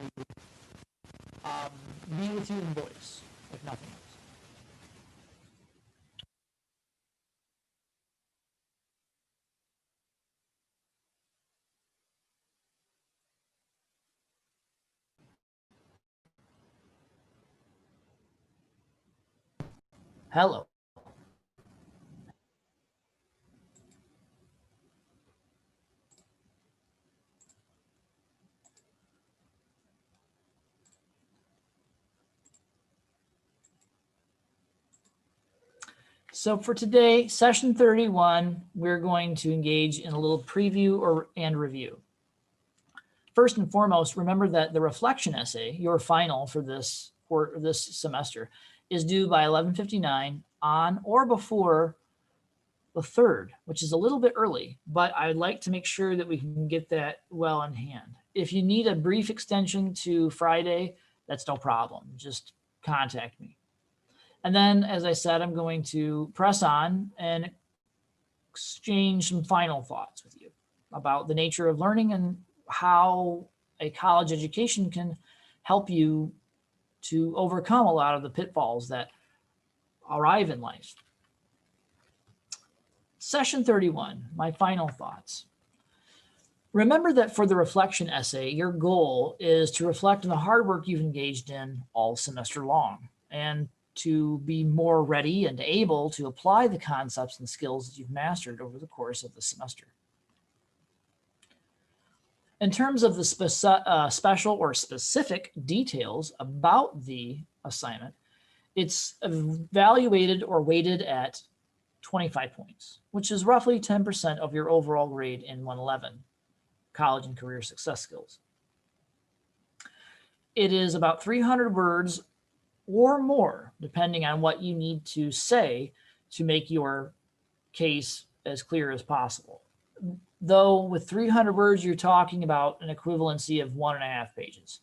be with you in voice, if nothing else. Hello. So for today, session 31, we're going to engage in a little preview and review. First and foremost, remember that the reflection essay, your final for this semester, is due by 11:59 on or before the 3rd, which is a little bit early, but I'd like to make sure that we can get that well in hand. If you need a brief extension to Friday, that's no problem. Just contact me. And then, as I said, I'm going to press on and exchange some final thoughts with you about the nature of learning and how a college education can help you to overcome a lot of the pitfalls that arrive in life. Session 31, my final thoughts. Remember that for the reflection essay, your goal is to reflect on the hard work you've engaged in all semester long and to be more ready and able to apply the concepts and skills that you've mastered over the course of the semester. In terms of the special or specific details about the assignment, it's evaluated or weighted at 25 points, which is roughly 10% of your overall grade in 111, college and career success skills. It is about 300 words or more, depending on what you need to say to make your case as clear as possible. Though with 300 words, you're talking about an equivalency of 1.5 pages.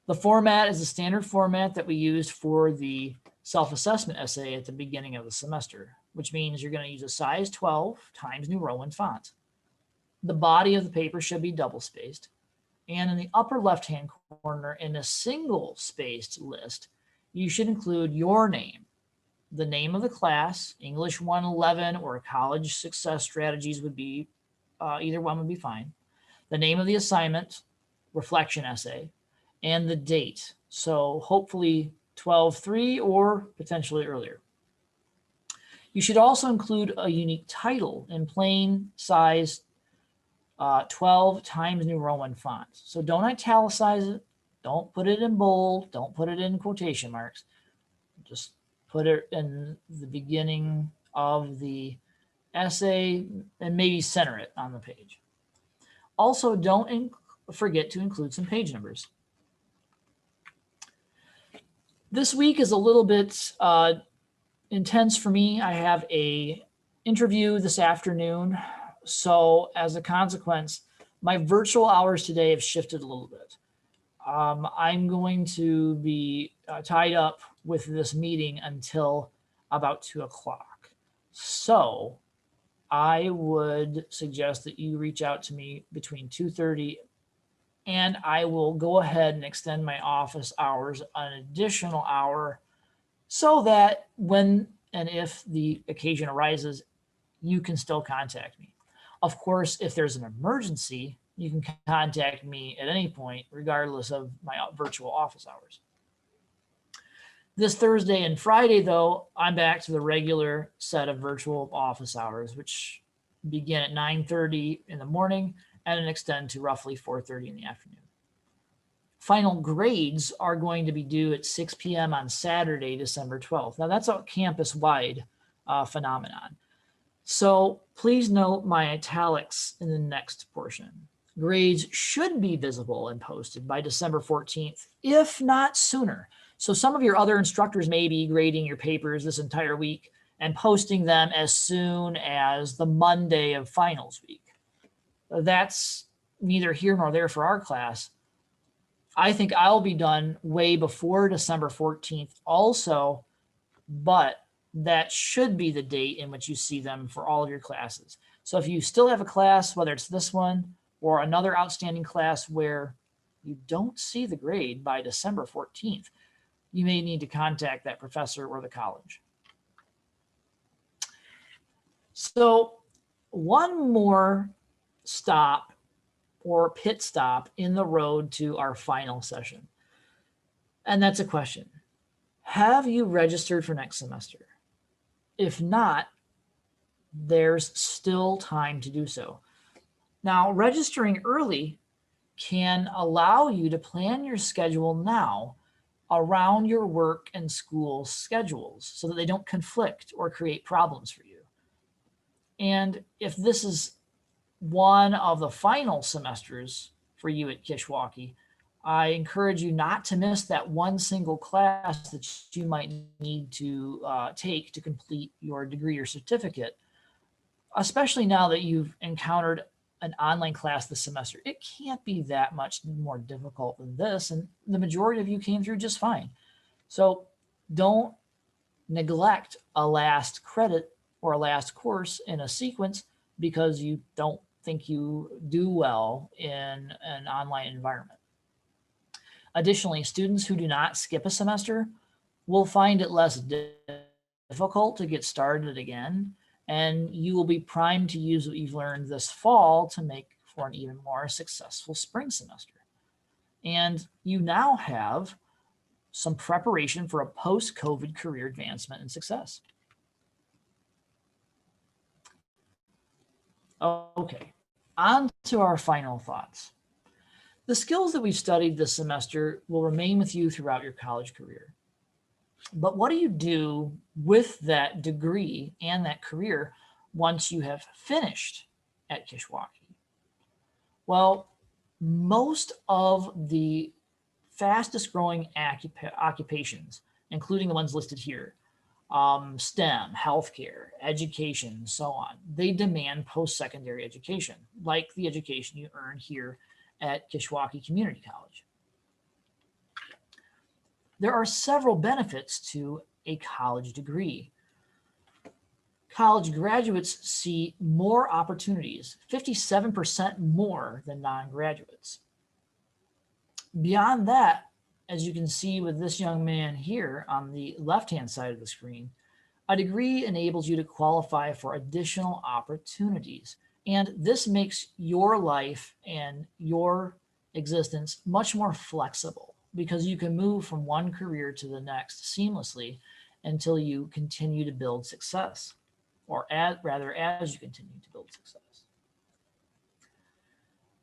The format is the standard format that we used for the self-assessment essay at the beginning of the semester, which means you're going to use a size 12 Times New Roman font. The body of the paper should be double-spaced. And in the upper left-hand corner, in a single-spaced list, you should include your name, the name of the class, English 111 or college success strategies would be, either one would be fine, the name of the assignment, reflection essay, and the date. So hopefully 12/3 or potentially earlier. You should also include a unique title in plain size 12 Times New Roman font. So don't italicize it. Don't put it in bold. Don't put it in quotation marks. Just put it in the beginning of the essay and maybe center it on the page. Also, don't forget to include some page numbers. This week is a little bit intense for me. I have an interview this afternoon. So as a consequence, my virtual hours today have shifted a little bit. I'm going to be tied up with this meeting until about 2 o'clock. So I would suggest that you reach out to me between 2:30 and I will go ahead and extend my office hours an additional hour so that when and if the occasion arises, you can still contact me. Of course, if there's an emergency, you can contact me at any point, regardless of my virtual office hours. This Thursday and Friday, though, I'm back to the regular set of virtual office hours, which begin at 9:30 in the morning and extend to roughly 4:30 in the afternoon. Final grades are going to be due at 6 p.m. on Saturday, December 12th. Now, that's a campus-wide phenomenon. So please note my italics in the next portion. Grades should be visible and posted by December 14th, if not sooner. So some of your other instructors may be grading your papers this entire week and posting them as soon as the Monday of finals week. That's neither here nor there for our class. I think I'll be done way before December 14th also, but that should be the date in which you see them for all of your classes. So if you still have a class, whether it's this one or another outstanding class where you don't see the grade by December 14th, you may need to contact that professor or the college. So one more stop or pit stop in the road to our final session. And that's a question. Have you registered for next semester? If not, there's still time to do so. Now, registering early can allow you to plan your schedule now around your work and school schedules so that they don't conflict or create problems for you. And if this is one of the final semesters for you at Kishwaukee, I encourage you not to miss that one single class that you might need to take to complete your degree or certificate, especially now that you've encountered an online class this semester. It can't be that much more difficult than this, and the majority of you came through just fine. So don't neglect a last credit or a last course in a sequence because you don't think you do well in an online environment. Additionally, students who do not skip a semester will find it less difficult to get started again, and you will be primed to use what you've learned this fall to make for an even more successful spring semester. And you now have some preparation for a post-COVID career advancement and success. Okay, on to our final thoughts. The skills that we've studied this semester will remain with you throughout your college career. But what do you do with that degree and that career once you have finished at Kishwaukee? Well, most of the fastest growing occupations, including the ones listed here, STEM, healthcare, education, so on, they demand post-secondary education, like the education you earn here at Kishwaukee Community College. There are several benefits to a college degree. College graduates see more opportunities, 57% more than non-graduates. Beyond that, as you can see with this young man here on the left-hand side of the screen, a degree enables you to qualify for additional opportunities. And this makes your life and your existence much more flexible because you can move from one career to the next seamlessly until you continue to build success, or as you continue to build success.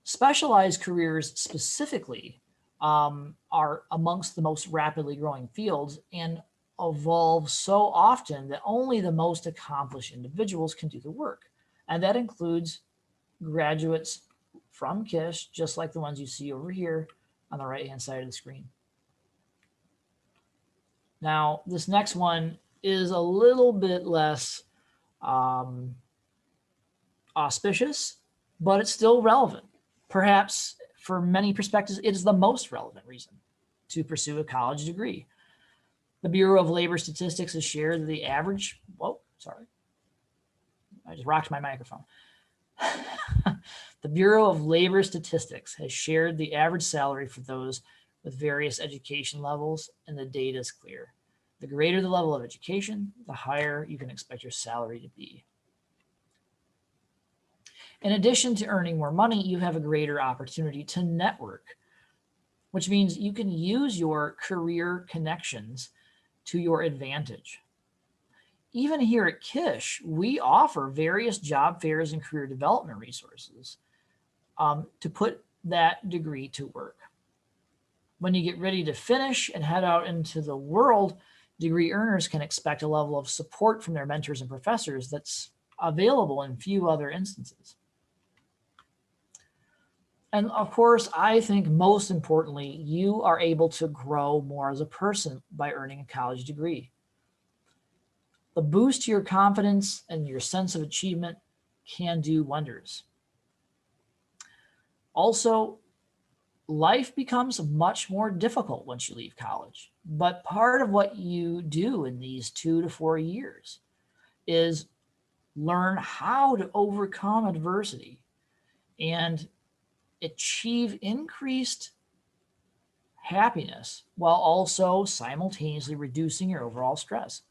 Specialized careers specifically are amongst the most rapidly growing fields and evolve so often that only the most accomplished individuals can do the work. And that includes graduates from Kish, just like the ones you see over here on the right-hand side of the screen. Now, this next one is a little bit less auspicious, but it's still relevant. Perhaps for many perspectives, it is the most relevant reason to pursue a college degree. The Bureau of Labor Statistics has shared that the average, whoa, sorry, I just rocked my microphone. The Bureau of Labor Statistics has shared the average salary for those with various education levels, and the data is clear. The greater the level of education, the higher you can expect your salary to be. In addition to earning more money, you have a greater opportunity to network, which means you can use your career connections to your advantage. Even here at Kish, we offer various job fairs and career development resources to put that degree to work. When you get ready to finish and head out into the world, degree earners can expect a level of support from their mentors and professors that's available in few other instances. And of course, I think most importantly, you are able to grow more as a person by earning a college degree. The boost to your confidence and your sense of achievement can do wonders. Also, life becomes much more difficult once you leave college. But part of what you do in these 2 to 4 years is learn how to overcome adversity and achieve increased happiness while also simultaneously reducing your overall stress.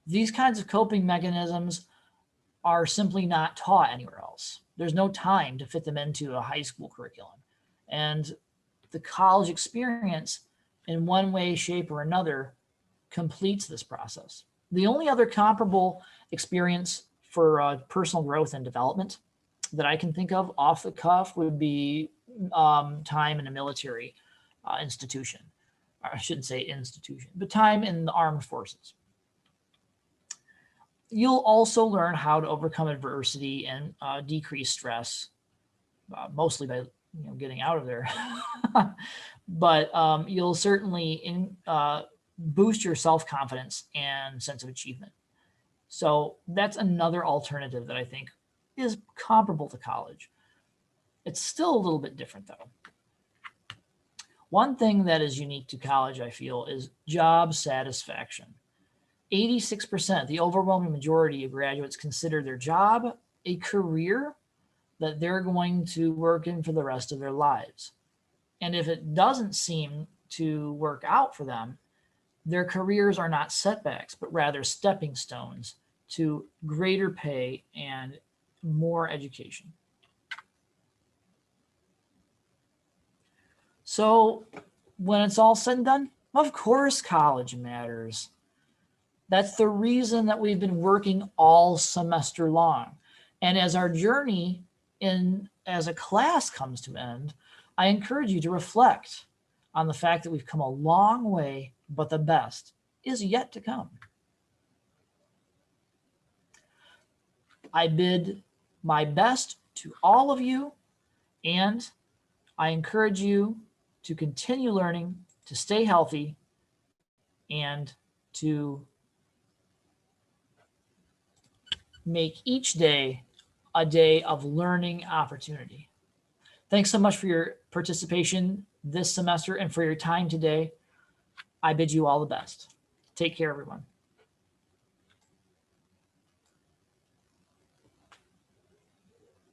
These kinds of coping mechanisms are simply not taught anywhere else. There's no time to fit them into a high school curriculum. And the college experience, in one way, shape, or another, completes this process. The only other comparable experience for personal growth and development that I can think of off the cuff would be time in a military institution. I shouldn't say institution, but time in the armed forces. You'll also learn how to overcome adversity and decrease stress, mostly by getting out of there. But you'll certainly boost your self-confidence and sense of achievement. So that's another alternative that I think is comparable to college. It's still a little bit different though. One thing that is unique to college, I feel, is job satisfaction. 86%, the overwhelming majority of graduates, consider their job a career that they're going to work in for the rest of their lives. And if it doesn't seem to work out for them, their careers are not setbacks, but rather stepping stones to greater pay and more education. So when it's all said and done, of course college matters. That's the reason that we've been working all semester long. And as our journey as a class comes to an end, I encourage you to reflect on the fact that we've come a long way, but the best is yet to come. I bid my best to all of you, and I encourage you to continue learning, to stay healthy, and to make each day a day of learning opportunity. Thanks so much for your participation this semester and for your time today. I bid you all the best. Take care, everyone.